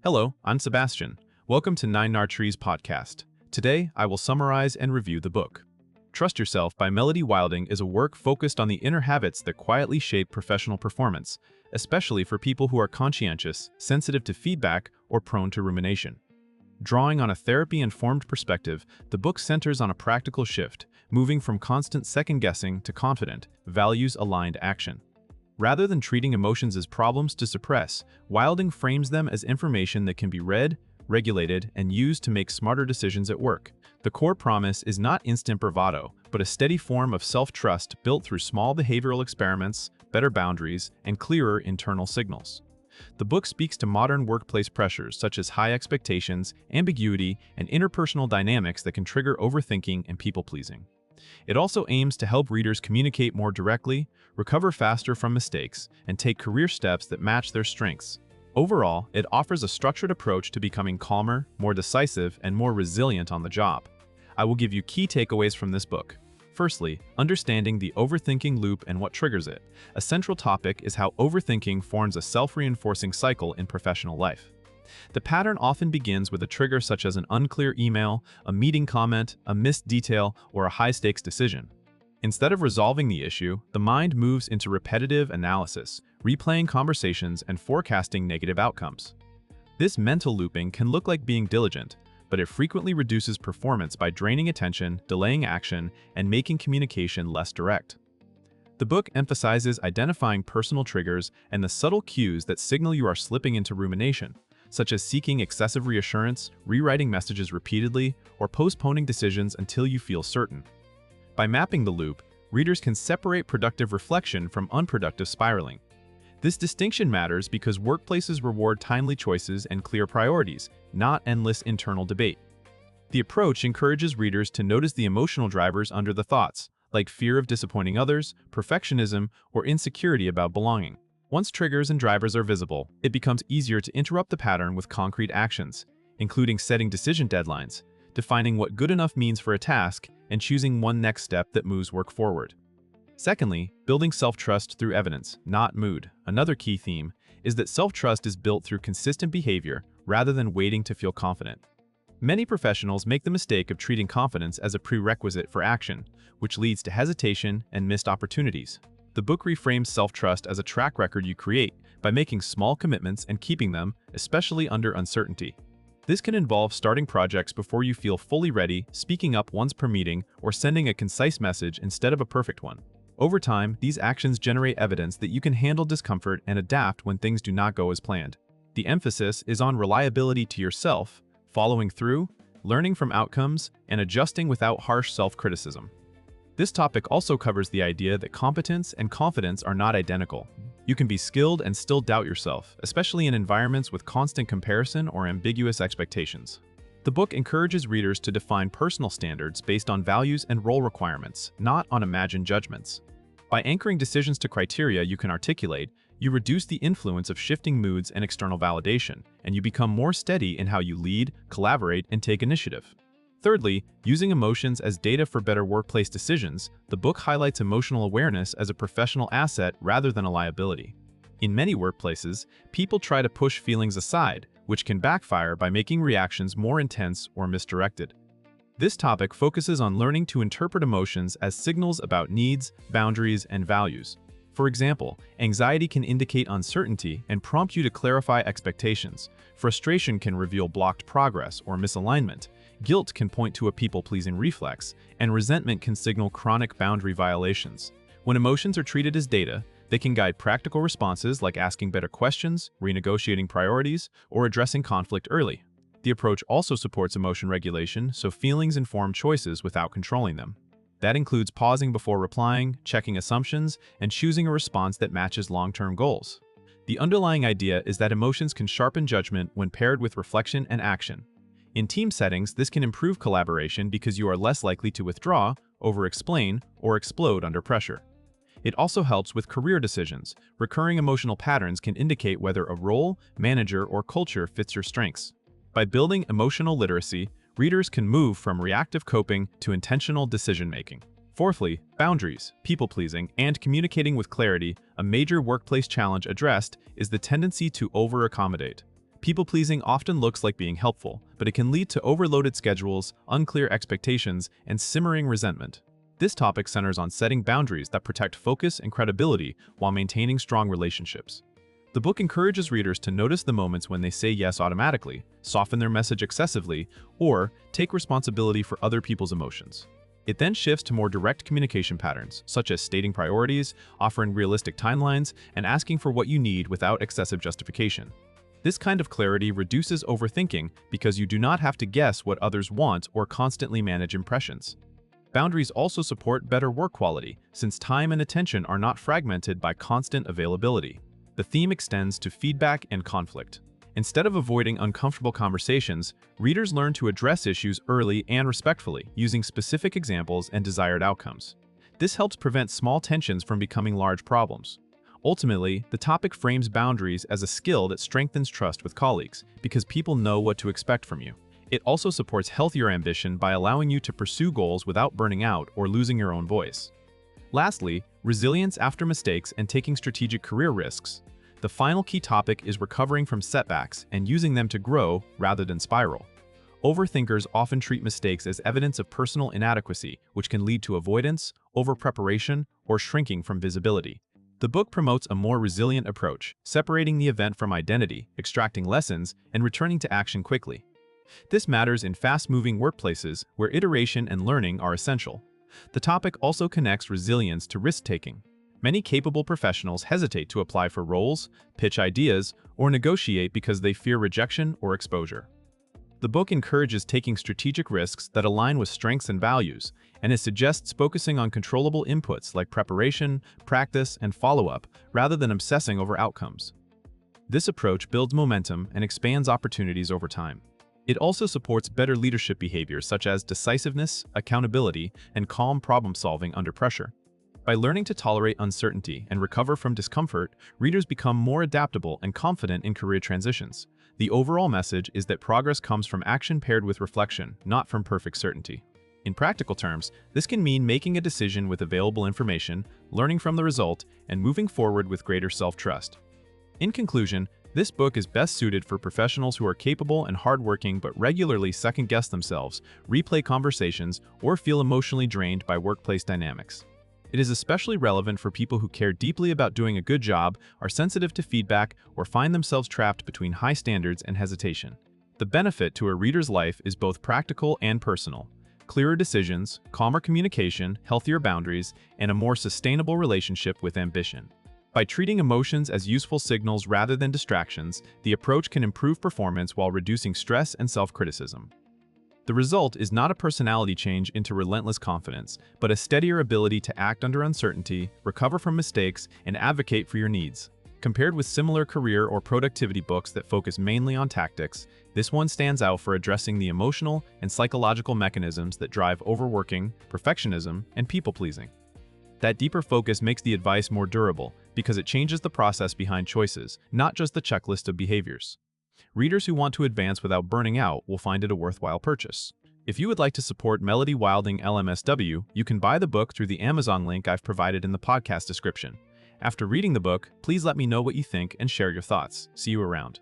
Hello, I'm Sebastian. Welcome to Nine Nar Trees podcast. Today, I will summarize and review the book. Trust Yourself by Melody Wilding is a work focused on the inner habits that quietly shape professional performance, especially for people who are conscientious, sensitive to feedback, or prone to rumination. Drawing on a therapy-informed perspective, the book centers on a practical shift, moving from constant second-guessing to confident, values-aligned action. Rather than treating emotions as problems to suppress, Wilding frames them as information that can be read, regulated, and used to make smarter decisions at work. The core promise is not instant bravado, but a steady form of self-trust built through small behavioral experiments, better boundaries, and clearer internal signals. The book speaks to modern workplace pressures such as high expectations, ambiguity, and interpersonal dynamics that can trigger overthinking and people-pleasing. It also aims to help readers communicate more directly, recover faster from mistakes, and take career steps that match their strengths. Overall, it offers a structured approach to becoming calmer, more decisive, and more resilient on the job. I will give you key takeaways from this book. Firstly, understanding the overthinking loop and what triggers it. A central topic is how overthinking forms a self-reinforcing cycle in professional life. The pattern often begins with a trigger such as an unclear email, a meeting comment, a missed detail, or a high-stakes decision. Instead of resolving the issue, the mind moves into repetitive analysis, replaying conversations and forecasting negative outcomes. This mental looping can look like being diligent, but it frequently reduces performance by draining attention, delaying action, and making communication less direct. The book emphasizes identifying personal triggers and the subtle cues that signal you are slipping into rumination, such as seeking excessive reassurance, rewriting messages repeatedly, or postponing decisions until you feel certain. By mapping the loop, readers can separate productive reflection from unproductive spiraling. This distinction matters because workplaces reward timely choices and clear priorities, not endless internal debate. The approach encourages readers to notice the emotional drivers under the thoughts, like fear of disappointing others, perfectionism, or insecurity about belonging. Once triggers and drivers are visible, it becomes easier to interrupt the pattern with concrete actions, including setting decision deadlines, defining what good enough means for a task, and choosing one next step that moves work forward. Secondly, building self-trust through evidence, not mood. Another key theme is that self-trust is built through consistent behavior rather than waiting to feel confident. Many professionals make the mistake of treating confidence as a prerequisite for action, which leads to hesitation and missed opportunities. The book reframes self-trust as a track record you create by making small commitments and keeping them, especially under uncertainty. This can involve starting projects before you feel fully ready, speaking up once per meeting, or sending a concise message instead of a perfect one. Over time, these actions generate evidence that you can handle discomfort and adapt when things do not go as planned. The emphasis is on reliability to yourself, following through, learning from outcomes, and adjusting without harsh self-criticism. This topic also covers the idea that competence and confidence are not identical. You can be skilled and still doubt yourself, especially in environments with constant comparison or ambiguous expectations. The book encourages readers to define personal standards based on values and role requirements, not on imagined judgments. By anchoring decisions to criteria you can articulate, you reduce the influence of shifting moods and external validation, and you become more steady in how you lead, collaborate, and take initiative. Thirdly, using emotions as data for better workplace decisions, the book highlights emotional awareness as a professional asset rather than a liability. In many workplaces, people try to push feelings aside, which can backfire by making reactions more intense or misdirected. This topic focuses on learning to interpret emotions as signals about needs, boundaries, and values. For example, anxiety can indicate uncertainty and prompt you to clarify expectations. Frustration can reveal blocked progress or misalignment. Guilt can point to a people-pleasing reflex, and resentment can signal chronic boundary violations. When emotions are treated as data, they can guide practical responses like asking better questions, renegotiating priorities, or addressing conflict early. The approach also supports emotion regulation, so feelings inform choices without controlling them. That includes pausing before replying, checking assumptions, and choosing a response that matches long-term goals. The underlying idea is that emotions can sharpen judgment when paired with reflection and action. In team settings, this can improve collaboration because you are less likely to withdraw, over-explain, or explode under pressure. It also helps with career decisions. Recurring emotional patterns can indicate whether a role, manager, or culture fits your strengths. By building emotional literacy, readers can move from reactive coping to intentional decision-making. Fourthly, boundaries, people-pleasing, and communicating with clarity. A major workplace challenge addressed is the tendency to over-accommodate. People-pleasing often looks like being helpful, but it can lead to overloaded schedules, unclear expectations, and simmering resentment. This topic centers on setting boundaries that protect focus and credibility while maintaining strong relationships. The book encourages readers to notice the moments when they say yes automatically, soften their message excessively, or take responsibility for other people's emotions. It then shifts to more direct communication patterns, such as stating priorities, offering realistic timelines, and asking for what you need without excessive justification. This kind of clarity reduces overthinking because you do not have to guess what others want or constantly manage impressions. Boundaries also support better work quality, since time and attention are not fragmented by constant availability. The theme extends to feedback and conflict. Instead of avoiding uncomfortable conversations, readers learn to address issues early and respectfully, using specific examples and desired outcomes. This helps prevent small tensions from becoming large problems. Ultimately, the topic frames boundaries as a skill that strengthens trust with colleagues, because people know what to expect from you. It also supports healthier ambition by allowing you to pursue goals without burning out or losing your own voice. Lastly, resilience after mistakes and taking strategic career risks. The final key topic is recovering from setbacks and using them to grow rather than spiral. Overthinkers often treat mistakes as evidence of personal inadequacy, which can lead to avoidance, over-preparation, or shrinking from visibility. The book promotes a more resilient approach, separating the event from identity, extracting lessons, and returning to action quickly. This matters in fast-moving workplaces where iteration and learning are essential. The topic also connects resilience to risk-taking. Many capable professionals hesitate to apply for roles, pitch ideas, or negotiate because they fear rejection or exposure. The book encourages taking strategic risks that align with strengths and values, and it suggests focusing on controllable inputs like preparation, practice, and follow-up, rather than obsessing over outcomes. This approach builds momentum and expands opportunities over time. It also supports better leadership behaviors such as decisiveness, accountability, and calm problem-solving under pressure. By learning to tolerate uncertainty and recover from discomfort, readers become more adaptable and confident in career transitions. The overall message is that progress comes from action paired with reflection, not from perfect certainty. In practical terms, this can mean making a decision with available information, learning from the result, and moving forward with greater self-trust. In conclusion, this book is best suited for professionals who are capable and hardworking but regularly second-guess themselves, replay conversations, or feel emotionally drained by workplace dynamics. It is especially relevant for people who care deeply about doing a good job, are sensitive to feedback, or find themselves trapped between high standards and hesitation. The benefit to a reader's life is both practical and personal. Clearer decisions, calmer communication, healthier boundaries, and a more sustainable relationship with ambition. By treating emotions as useful signals rather than distractions, the approach can improve performance while reducing stress and self-criticism. The result is not a personality change into relentless confidence, but a steadier ability to act under uncertainty, recover from mistakes, and advocate for your needs. Compared with similar career or productivity books that focus mainly on tactics, this one stands out for addressing the emotional and psychological mechanisms that drive overworking, perfectionism, and people-pleasing. That deeper focus makes the advice more durable because it changes the process behind choices, not just the checklist of behaviors. Readers who want to advance without burning out will find it a worthwhile purchase. If you would like to support Melody Wilding LMSW, you can buy the book through the Amazon link I've provided in the podcast description. After reading the book, please let me know what you think and share your thoughts. See you around.